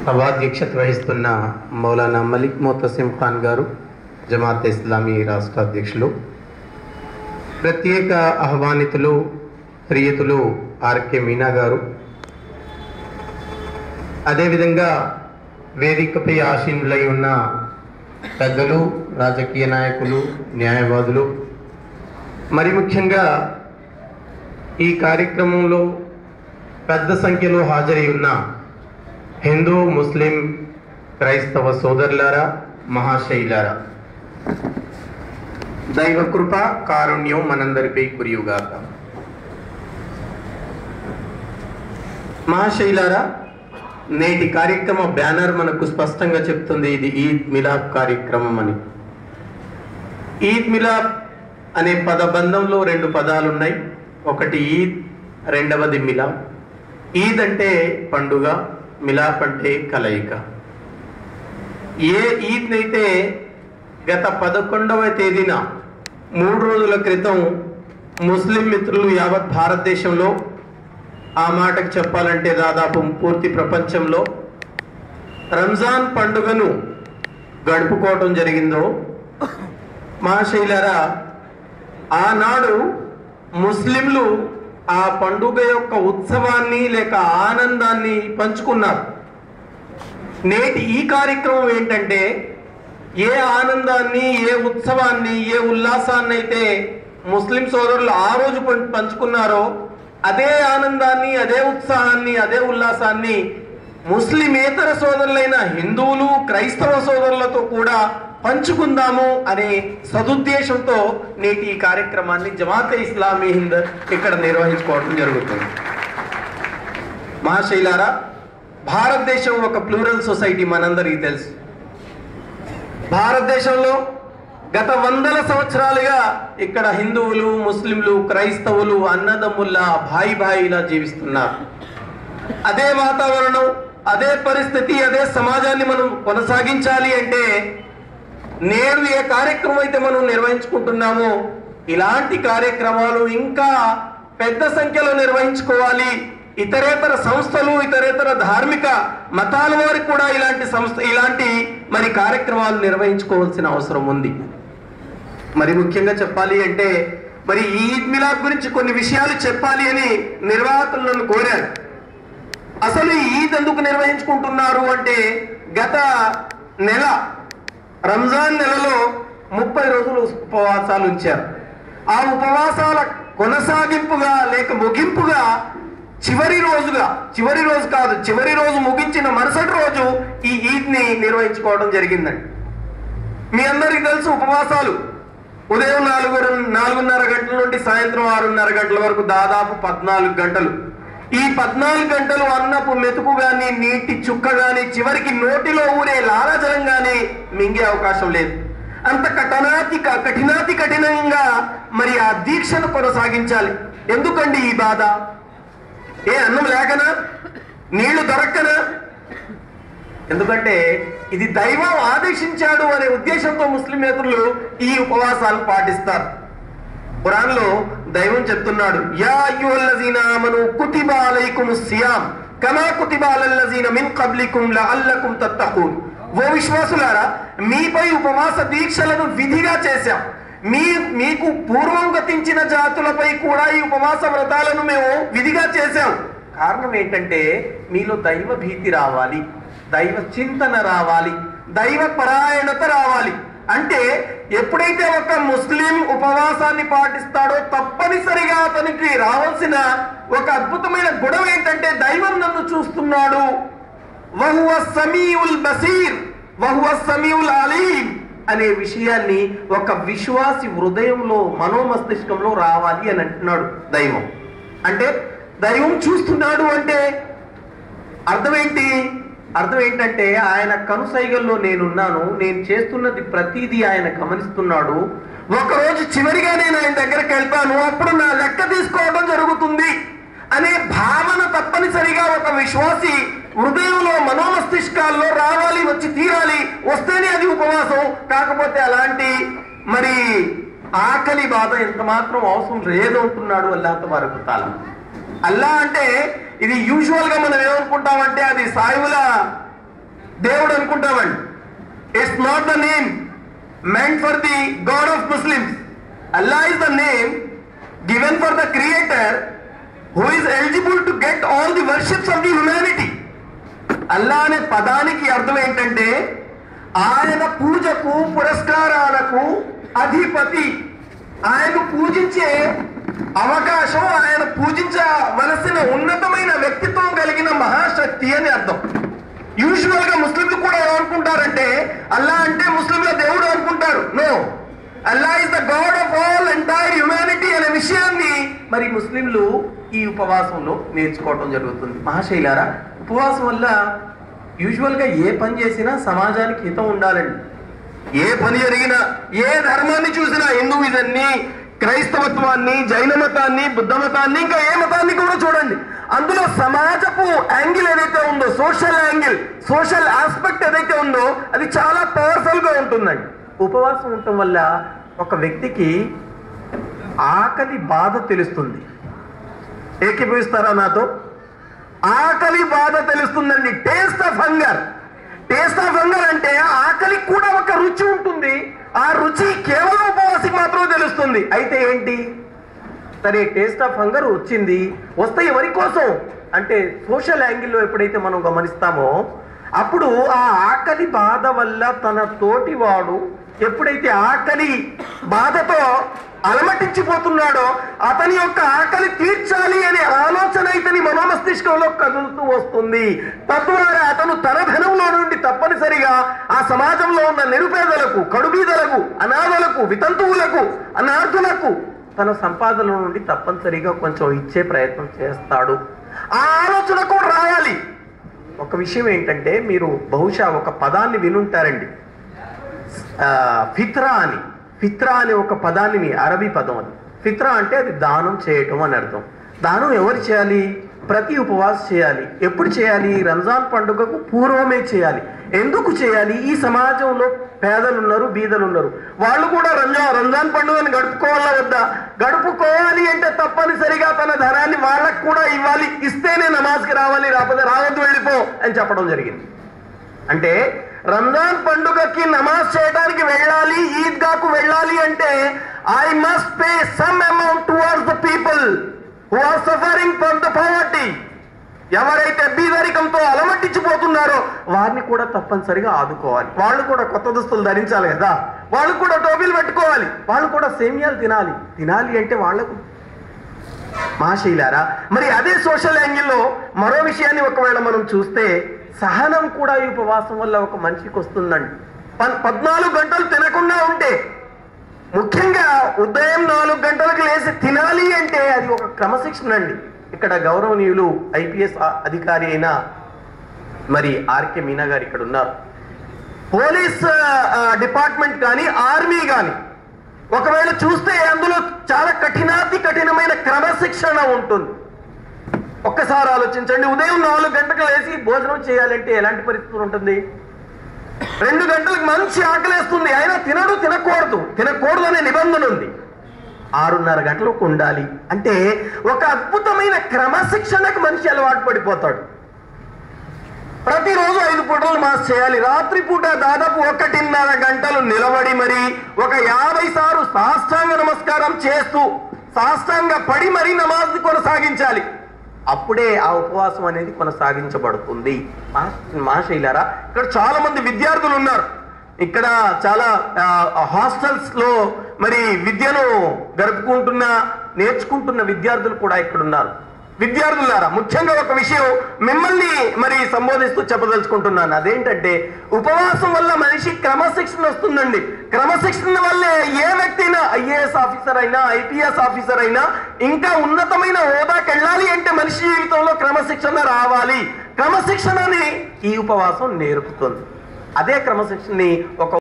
సభాధ్యక్షత వహిస్తున్న మౌలానా మలిక్ మొతసిం ఖాన్ గారు, జమాత్ ఇస్లామీ రాష్ట్ర అధ్యక్షులు, ప్రత్యేక ఆహ్వానితులు ప్రియతులు ఆర్కే మీనా గారు, అదేవిధంగా వేదికపై ఆసీనులై ఉన్న పెద్దలు, రాజకీయ నాయకులు, న్యాయవాదులు, మరి ముఖ్యంగా ఈ కార్యక్రమంలో పెద్ద సంఖ్యలో హాజరై ఉన్న హిందూ, ముస్లిం, క్రైస్తవ సోదరులారా, మహాశైలారా, దైవ కృప కారుణ్యం మనందరిపై కురియుగాక. మహాశైలారా, నేటి కార్యక్రమ బ్యానర్ మనకు స్పష్టంగా చెప్తుంది, ఇది ఈద్ మిలాద్ కార్యక్రమం అని. ఈద్ మిలాద్ అనే పదబంధంలో రెండు పదాలు ఉన్నాయి. ఒకటి ఈద్, రెండవది మిలాద్. ఈద్ అంటే పండుగ, మిలాద్ అంటే కలయిక. ఏ ఈద్నైతే గత 11వ తేదీన 3 రోజుల క్రితం ముస్లిం మిత్రులు యావత్ భారతదేశంలో, ఆ మాటకు చెప్పాలంటే దాదాపు పూర్తి ప్రపంచంలో రంజాన్ పండుగను గడుపుకోవటం జరిగిందో, మహాశైలారా, ఆనాడు ముస్లింలు ఆ పండుగ యొక్క ఉత్సవాన్ని లేక ఆనందాన్ని పంచుకున్నారు. నేటి ఈ కార్యక్రమం ఏంటంటే, ఏ ఆనందాన్ని, ఏ ఉత్సవాన్ని, ఏ ఉల్లాసాన్ని అయితే ముస్లిం సోదరులు ఆ రోజు పంచుకున్నారో, అదే ఆనందాన్ని, అదే ఉత్సాహాన్ని, అదే ఉల్లాసాన్ని ముస్లిమేతర సోదరులైన హిందువులు, క్రైస్తవ సోదరులతో కూడా పంచుకుందాము అనే సదుద్దేశంతో నేటి ఈ కార్యక్రమాన్ని జమాతే ఇస్లామీ హింద్ ఇక్కడ నిర్వహించుకోవడం జరుగుతుంది. మహాశైలారా, భారతదేశం ఒక ప్లూరల్ సొసైటీ మనందరికీ తెలుసు. భారతదేశంలో గత 100ల సంవత్సరాలుగా ఇక్కడ హిందువులు, ముస్లింలు, క్రైస్తవులు అన్నదమ్ముల్లా, భాయిలా జీవిస్తున్నారు. అదే వాతావరణం, అదే పరిస్థితి, అదే సమాజాన్ని మనం కొనసాగించాలి అంటే నేడు ఏ కార్యక్రమం అయితే మనం నిర్వహించుకుంటున్నామో ఇలాంటి కార్యక్రమాలు ఇంకా పెద్ద సంఖ్యలో నిర్వహించుకోవాలి. ఇతరేతర సంస్థలు, ఇతరేతర ధార్మిక మతాల వారికి కూడా ఇలాంటి మరి కార్యక్రమాలు నిర్వహించుకోవాల్సిన అవసరం ఉంది. మరి ముఖ్యంగా చెప్పాలి అంటే, మరి ఈద్ మిలాద్ గురించి కొన్ని విషయాలు చెప్పాలి అని నిర్వాహకులు నన్ను కోరారు. అసలు ఈద్ ఎందుకు నిర్వహించుకుంటున్నారు అంటే, గత నెల రంజాన్ నెలలో 30 రోజులు ఉపవాసాలు ఉంచారు. ఆ ఉపవాసాల కొనసాగింపుగా లేక ముగింపుగా చివరి రోజు ముగించిన మరుసటి రోజు ఈ ఈద్ని నిర్వహించుకోవడం జరిగిందండి. మీ అందరికీ తెలుసు, ఉపవాసాలు ఉదయం 4:30 గంటల నుండి సాయంత్రం 6:30 గంటల వరకు దాదాపు 14 గంటలు. ఈ 14 గంటలు అన్నపు మెతుకు గాని, నీటి చుక్క గాని, చివరికి నోటిలో ఊరే లాలాజలం గాని మింగే అవకాశం లేదు. అంత కఠినంగా మరి ఆ దీక్షను కొనసాగించాలి. ఎందుకండి ఈ బాధ? ఏ అన్నం లేకనా, నీళ్లు దొరక్కనా? ఎందుకంటే ఇది దైవం ఆదేశించాడు అనే ఉద్దేశంతో ముస్లిమేతరులు ఈ ఉపవాసాలు పాటిస్తారు. ఖురాన్లో దైవం చెప్తున్నాడు, యా అయ్యుహల్లజీనా ఆమనూ కుతిబా అలైకుముస్ సియామ్ కమా కుతిబా అలల్లజీన మిన్ ఖబ్లికుం లఅల్లకుం తత్తఖూన్. ఓ విశ్వాసులారా, మీపై ఉపవాస దీక్షలను విధిగా చేశాం. మీకు పూర్వం గతించిన జాతులపై కూడా ఈ ఉపవాస వ్రతాలను మేము విధిగా చేశాం. కారణం ఏంటంటే, మీలో దైవ భీతి రావాలి, దైవ చింతన రావాలి, దైవ పరాయణత రావాలి. అంటే ఎప్పుడైతే ఒక ముస్లిం ఉపవాసాన్ని పాటిస్తాడో తప్పనిసరిగా అతనికి రావాల్సిన ఒక అద్భుతమైన గుణం ఏంటంటే, దైవం నన్ను చూస్తున్నాడు, వహువ సమీఉల్ బసీర్ వహువ సమీఉల్ అలీం అనే విషయాన్ని ఒక విశ్వాసి హృదయంలో, మనోమస్తిష్కంలో రావాలి అని అంటున్నాడు దైవం. అంటే దైవం చూస్తున్నాడు అంటే అర్థం ఏంటంటే ఆయన కనుసైగల్లో నేనున్నాను, నేను చేస్తున్నది ప్రతిదీ ఆయన గమనిస్తున్నాడు. ఒకరోజు చివరిగా నేను ఆయన దగ్గరికి వెళ్తాను, అప్పుడు నా లెక్క తీసుకోవడం జరుగుతుంది అనే భావన తప్పనిసరిగా ఒక విశ్వాసి హృదయంలో, మనోమస్తిష్కాల్లో రావాలి, వచ్చి తీరాలి. వస్తేనే అది ఉపవాసం. కాకపోతే అలాంటి మరి ఆకలి బాధ ఎంత మాత్రం అవసరం లేదు అంటున్నాడు అల్లాహ్ తబారక తఆలా. అల్లా అంటే ఇది యూజువల్ గా మనం ఏమనుకుంటామంటే అది సాయిబుల దేవుడు అనుకుంటామండి. It's not the name meant for the God of Muslims. Allah is the name given for the Creator who is eligible to get all the worships of the humanity. అల్లా అనే పదానికి అర్థం ఏంటంటే ఆయన పూజకు పురస్కారాలకు అధిపతి. ఆయన పూజించే అవకాశం, ఆయన పూజించవలసిన ఉన్నతమైన వ్యక్తిత్వం కలిగిన మహాశక్తి అని అర్థం. యూజువల్ గా ముస్లింలు కూడా ఏమనుకుంటారంటే అల్లా అంటే ముస్లింల దేవుడు అనుకుంటారు. No, Allah is the God of all entire humanity అనే విషయాన్ని మరి ముస్లింలు ఈ ఉపవాసంలో నేర్చుకోవడం జరుగుతుంది. మహాశైలారా, ఉపవాసం వల్ల యూజువల్ గా ఏ పని చేసినా సమాజానికి హితం ఉండాలండి. ఏ పని జరిగినా, ఏ ధర్మాన్ని చూసినా, హిందూయిజాన్ని, క్రైస్తవత్వాన్ని, జైన మతాన్ని, బుద్ధ మతాన్ని, ఇంకా ఏ మతాన్ని కూడా చూడండి, అందులో సమాజపు యాంగిల్ ఏదైతే ఉందో, సోషల్ యాంగిల్, సోషల్ ఆస్పెక్ట్ ఏదైతే ఉందో అది చాలా పవర్ఫుల్ గా ఉంటుందండి. ఉపవాసం ఉండటం వల్ల ఒక వ్యక్తికి ఆకలి బాధ తెలుస్తుంది. ఏకీభవిస్తారా నాతో? ఆకలి బాధ తెలుస్తుందండి. Taste of hunger. Taste of hunger అంటే ఆకలికి కూడా ఒక రుచి ఉంటుంది. ఆ రుచి కేవలం ఉపవాసికి మాత్రమే తెలుస్తుంది. అయితే ఏంటి? సరే, టేస్ట్ ఆఫ్ హంగర్ వచ్చింది, వస్తే ఎవరి కోసం అంటే సోషల్ యాంగిల్లో ఎప్పుడైతే మనం గమనిస్తామో అప్పుడు ఆ ఆకలి బాధ వల్ల తన తోటివాడు ఎప్పుడైతే ఆకలి బాధతో అలమటించిపోతున్నాడో అతని యొక్క ఆకలి తీర్చాలి అనే ఆలోచన ఇతని మనోమస్తిష్కంలో కదులుతూ వస్తుంది. తద్వారా అతను తన ధనంలో నుండి తప్పనిసరిగా ఆ సమాజంలో ఉన్న నిరుపేదలకు, కడుబీదలకు, అనాథలకు, వితంతువులకు, అనాథులకు తన సంపాదన నుండి తప్పనిసరిగా కొంచెం ఇచ్చే ప్రయత్నం చేస్తాడు. ఆ ఆలోచన కూడా రావాలి. ఒక విషయం ఏంటంటే, మీరు బహుశా ఒక పదాన్ని వినుంటారండి, ఫిత్రా అని. ఫిత్రా అనే ఒక పదాన్ని, అరబీ పదం అది. ఫిత్రా అంటే అది దానం చేయటం అని అర్థం. దానం ఎవరు చేయాలి? ప్రతి ఉపవాసం చేయాలి. ఎప్పుడు చేయాలి? రంజాన్ పండుగకు పూర్వమే చేయాలి. ఎందుకు చేయాలి? ఈ సమాజంలో పేదలు ఉన్నారు, బీదలు ఉన్నారు, వాళ్ళు కూడా రంజాన్ పండుగని గడుపుకోవాలా వద్దా? గడుపుకోవాలి అంటే తప్పనిసరిగా తన ధనాన్ని వాళ్ళకు కూడా ఇవ్వాలి. ఇస్తేనే నమాజ్కి రావాలి, రాకపోతే రావద్దు, వెళ్ళిపో అని చెప్పడం జరిగింది. అంటే రంజాన్ పండుగకి నమాజ్ చేయడానికి వెళ్ళాలి, ఈద్గాకు వెళ్ళాలి అంటే I must pay some amount towards the people who are suffering from the poverty. ఎవరైతే బీదరికంతో అలమట్టించిపోతున్నారో వారిని కూడా తప్పనిసరిగా ఆదుకోవాలి. వాళ్ళు కూడా కొత్త దుస్తులు ధరించాలి కదా, వాళ్ళు కూడా టోపీలు పెట్టుకోవాలి, వాళ్ళు కూడా సేమియాలు తినాలి అంటే వాళ్లకు. మహాశైలారా, మరి అదే సోషల్ యాంగిల్లో మరో విషయాన్ని ఒకవేళ మనం చూస్తే, సహనం కూడా ఈ ఉపవాసం వల్ల ఒక మనిషికి వస్తుందండి. 14 గంటలు తినకుండా ఉంటే, ముఖ్యంగా ఉదయం 4 గంటలకు లేచి తినాలి అంటే అది ఒక క్రమశిక్షణ అండి. ఇక్కడ గౌరవనీయులు ఐపీఎస్ అధికారి అయిన మరి ఆర్కే మీనా గారు ఇక్కడ ఉన్నారు. పోలీస్ డిపార్ట్మెంట్ కానీ, ఆర్మీ కానీ ఒకవేళ చూస్తే అందులో చాలా కఠినమైన క్రమశిక్షణ ఉంటుంది. ఒక్కసారి ఆలోచించండి, ఉదయం 4 గంటలకు లేచి భోజనం చేయాలంటే ఎలాంటి పరిస్థితులు ఉంటుంది? 2 గంటలకు మంచి ఆకలేస్తుంది, అయినా తినకూడదు అనే నిబంధన ఉంది. 6:30 గంటలకు ఉండాలి అంటే ఒక అద్భుతమైన క్రమశిక్షణకు మనిషి అలవాటు పడిపోతాడు. ప్రతిరోజు 5 పూటలు నమాజ్ చేయాలి. రాత్రి పూట దాదాపు 1.5 గంటలు నిలబడి మరి ఒక 50 సార్లు సాష్టాంగ నమస్కారం చేస్తూ సాష్టాంగ పడి మరీ నమాజ్ కొనసాగించాలి. అప్పుడే ఆ ఉపవాసం అనేది కొనసాగించబడుతుంది. మహాశైలారా, ఇక్కడ చాలా మంది విద్యార్థులు ఉన్నారు. ఇక్కడ చాలా హాస్టల్స్ లో మరి విద్యను నేర్చుకుంటున్న విద్యార్థులు కూడా ఇక్కడ ఉన్నారు. విద్యార్థులారా, ముఖ్యంగా ఒక విషయం మిమ్మల్ని మరి సంబోధిస్తూ చెప్పదలుచుకుంటున్నాను. అదేంటంటే, ఉపవాసం వల్ల మనిషి క్రమశిక్షణ వస్తుందండి. క్రమశిక్షణ వల్లే ఏ వ్యక్తి అయినా, ఐఏఎస్ ఆఫీసర్ అయినా, ఐపీఎస్ ఆఫీసర్ అయినా, ఇంకా ఉన్నతమైన హోదాకి వెళ్ళాలి అంటే మనిషి జీవితంలో క్రమశిక్షణ రావాలి. క్రమశిక్షణని ఈ ఉపవాసం నేర్పుతుంది. అదే క్రమశిక్షణని ఒక